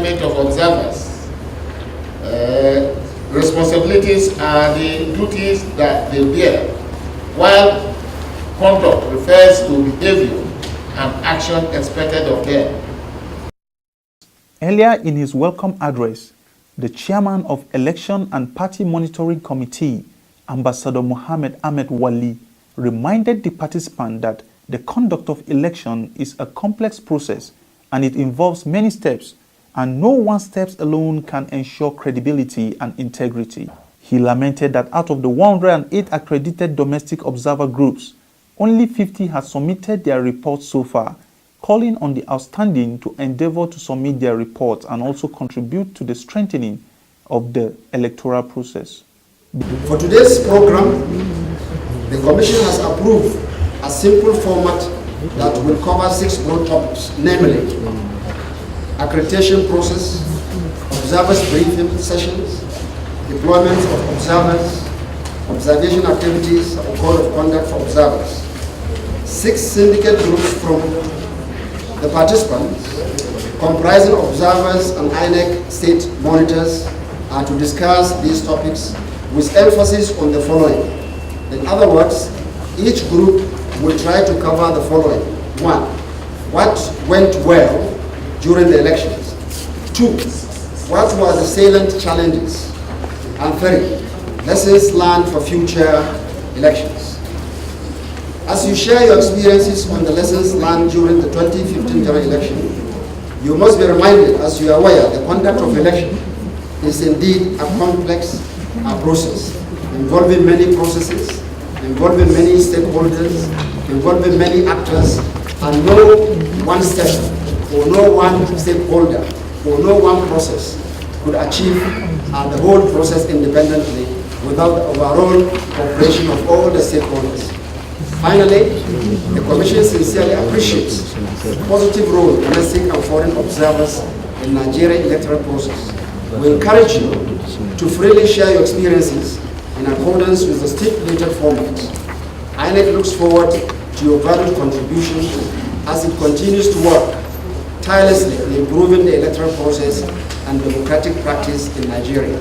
appointment of observers. Responsibilities are the duties that they bear, while conduct refers to behavior and action expected of them. Earlier in his welcome address, the chairman of Election and Party Monitoring Committee, Ambassador Mohammed Ahmed Wali, reminded the participants that the conduct of election is a complex process and it involves many steps, and no one step alone can ensure credibility and integrity. He lamented that out of the 108 accredited domestic observer groups, only 50 had submitted their reports so far, calling on the outstanding to endeavor to submit their reports and also contribute to the strengthening of the electoral process. For today's program, the Commission has approved a simple format that will cover 6 broad topics, namely accreditation process, observers briefing sessions, deployment of observers, observation activities, or code of conduct for observers. 6 syndicate groups from the participants, comprising observers and INEC state monitors, are to discuss these topics with emphasis on the following. In other words, each group will try to cover the following. 1. What went well during the elections? 2. What were the salient challenges? And 3. Lessons learned for future elections. As you share your experiences on the lessons learned during the 2015 general election, you must be reminded, as you are aware, the conduct of election is indeed a complex process, involving many processes, involving many stakeholders, involving many actors, and no one step or no one stakeholder or no one process could achieve the whole process independently without the overall cooperation of all the stakeholders. Finally, the Commission sincerely appreciates the positive role domestic and foreign observers in Nigerian electoral process. We encourage you to freely share your experiences in accordance with the stipulated format. INEC looks forward to your valued contribution as it continues to work tirelessly in improving the electoral process and democratic practice in Nigeria.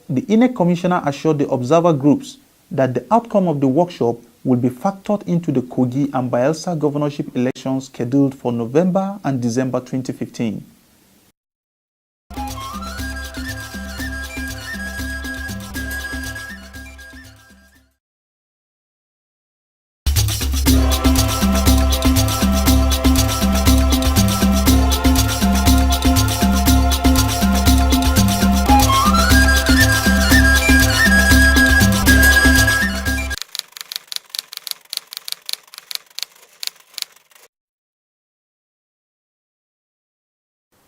The INEC Commissioner assured the observer groups that the outcome of the workshop will be factored into the Kogi and Bayelsa governorship elections scheduled for November and December 2015.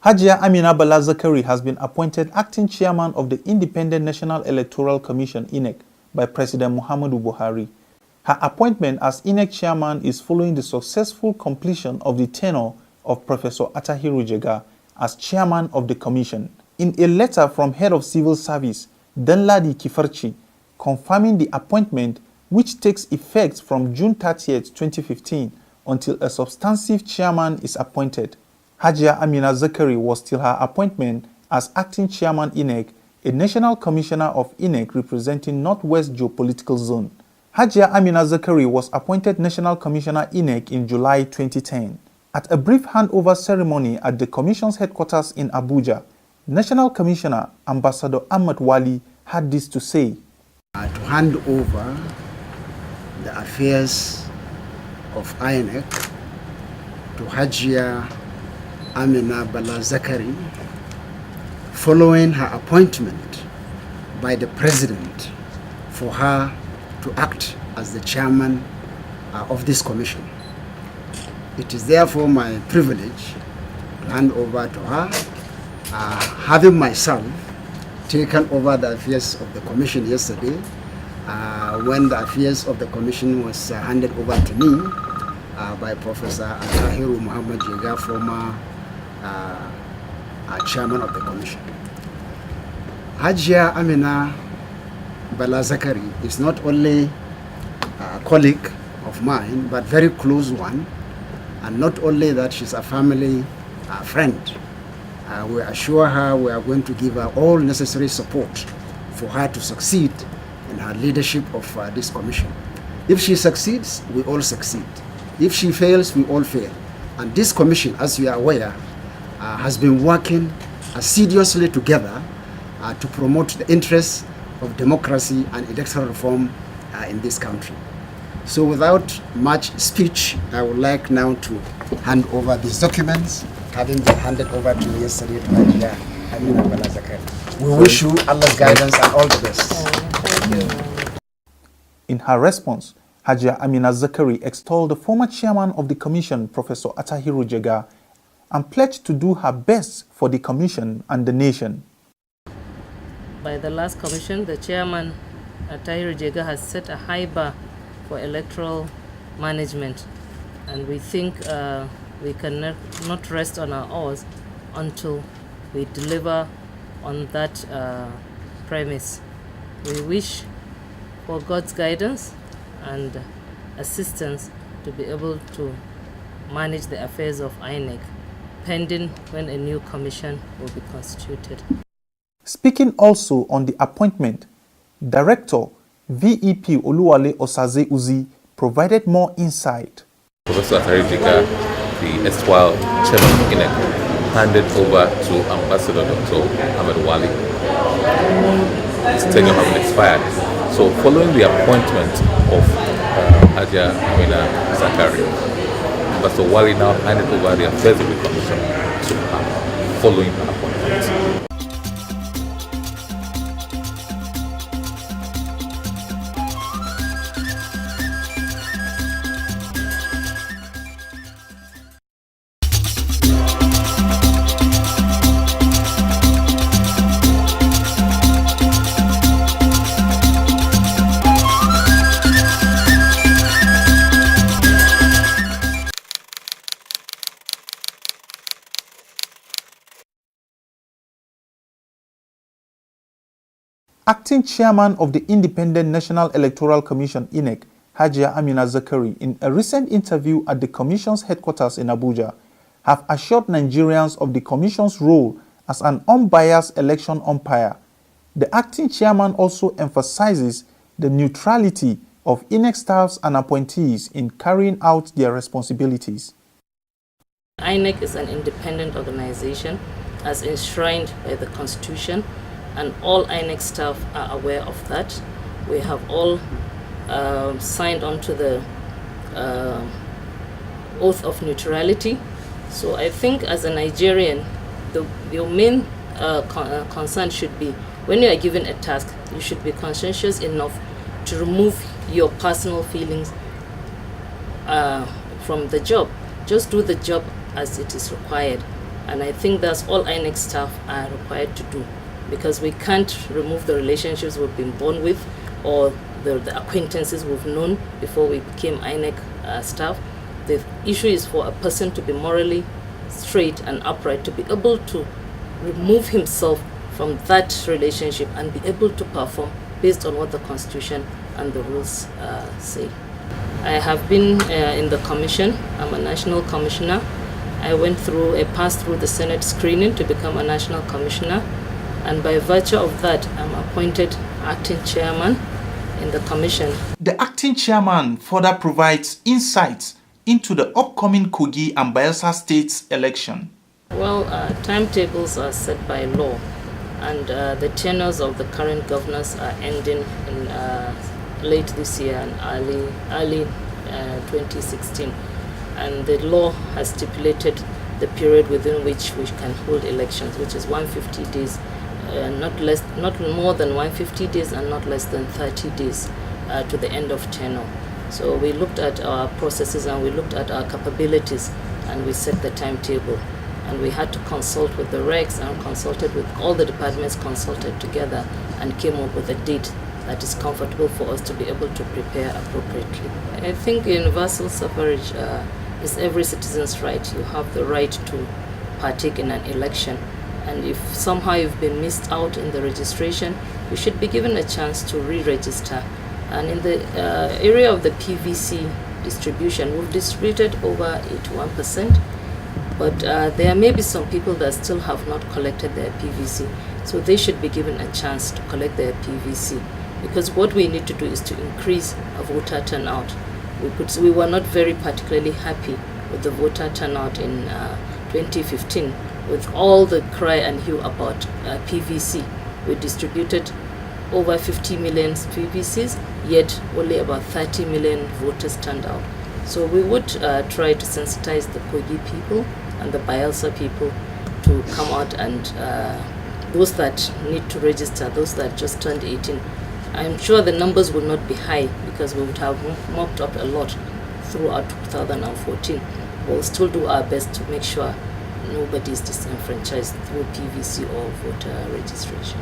Hajia Amina Bala Zakari has been appointed acting chairman of the Independent National Electoral Commission (INEC) by President Muhammadu Buhari. Her appointment as INEC chairman is following the successful completion of the tenure of Professor Attahiru Jega as chairman of the commission. In a letter from Head of Civil Service, Danladi Kifarchi, confirming the appointment, which takes effect from June 30, 2015, until a substantive chairman is appointed. Hajia Amina Zakari was till her appointment as acting chairman INEC, a national commissioner of INEC representing Northwest Geopolitical Zone. Hajia Amina Zakari was appointed national commissioner INEC in July 2010. At a brief handover ceremony at the commission's headquarters in Abuja, National Commissioner Ambassador Ahmed Wali had this to say. To hand over the affairs of INEC to Hajia Amina Bala Zakari, following her appointment by the President for her to act as the chairman of this commission. It is therefore my privilege to hand over to her, having myself taken over the affairs of the commission yesterday, when the affairs of the commission was handed over to me by Professor Attahiru Muhammad Jega, former chairman of the commission. Hajia Amina Bala Zakari is not only a colleague of mine, but very close one, and not only that, she's a family friend We assure her we are going to give her all necessary support for her to succeed in her leadership of this commission. If she succeeds, we all succeed. If she fails, we all fail. And this commission, as you are aware, has been working assiduously together to promote the interests of democracy and electoral reform in this country. So without much speech, I would like now to hand over these documents, having been handed over to me yesterday to Hajia Amina Bala Zakari. We wish you Allah's guidance and all the best. Thank you. In her response, Hajia Amina Zakari extolled the former chairman of the commission, Professor Attahiru Jega, and pledged to do her best for the commission and the nation. By the last commission, the chairman, Attahiru Jega, has set a high bar for electoral management, and we think we can not rest on our oars until we deliver on that premise. We wish for God's guidance and assistance to be able to manage the affairs of INEC, pending when a new commission will be constituted. Speaking also on the appointment, Director VEP Oluwale Osaze Uzi provided more insight. Professor Attahiru Jega, the erstwhile chairman of INEC, handed over to Ambassador Dr. Ahmed Wali. His tenure having expired. So following the appointment of Hajia Amina Zakari, Ambassador Wali now handed over the affairs of the commission to her following her appointment. Acting Chairman of the Independent National Electoral Commission, INEC, Hajia Amina Zakari, in a recent interview at the Commission's headquarters in Abuja, have assured Nigerians of the Commission's role as an unbiased election umpire. The Acting Chairman also emphasizes the neutrality of INEC staffs and appointees in carrying out their responsibilities. INEC is an independent organization as enshrined by the Constitution, and all INEC staff are aware of that. We have all signed on to the oath of neutrality. So I think as a Nigerian, your main concern should be, when you are given a task, you should be conscientious enough to remove your personal feelings from the job. Just do the job as it is required. And I think that's all INEC staff are required to do, because we can't remove the relationships we've been born with or the acquaintances we've known before we became INEC staff. The issue is for a person to be morally straight and upright, to be able to remove himself from that relationship and be able to perform based on what the Constitution and the rules say. I have been in the commission. I'm a national commissioner. I passed through the Senate screening to become a national commissioner, and by virtue of that, I'm appointed acting chairman in the commission. The acting chairman further provides insights into the upcoming Kogi and Bayelsa states election. Well, timetables are set by law, and the tenures of the current governors are ending in late this year and early 2016. And the law has stipulated the period within which we can hold elections, which is 150 days, not more than 150 days and not less than 30 days to the end of tenure. So we looked at our processes and we looked at our capabilities, and we set the timetable. And we had to consult with the regs and consulted with all the departments, consulted together and came up with a date that is comfortable for us to be able to prepare appropriately. I think universal suffrage is every citizen's right. You have the right to partake in an election. And if somehow you've been missed out in the registration, you should be given a chance to re-register. And in the area of the PVC distribution, we've distributed over 81%. But there may be some people that still have not collected their PVC, so they should be given a chance to collect their PVC, because what we need to do is to increase a voter turnout. We were not very particularly happy with the voter turnout in 2015, with all the cry and hue about PVC. We distributed over 50 million PVCs, yet only about 30 million voters turned out. So we would try to sensitize the Kogi people and the Bayelsa people to come out, and those that need to register, those that just turned 18. I'm sure the numbers will not be high because we would have mopped up a lot throughout 2014. We'll still do our best to make sure nobody is disenfranchised through PVC or voter registration.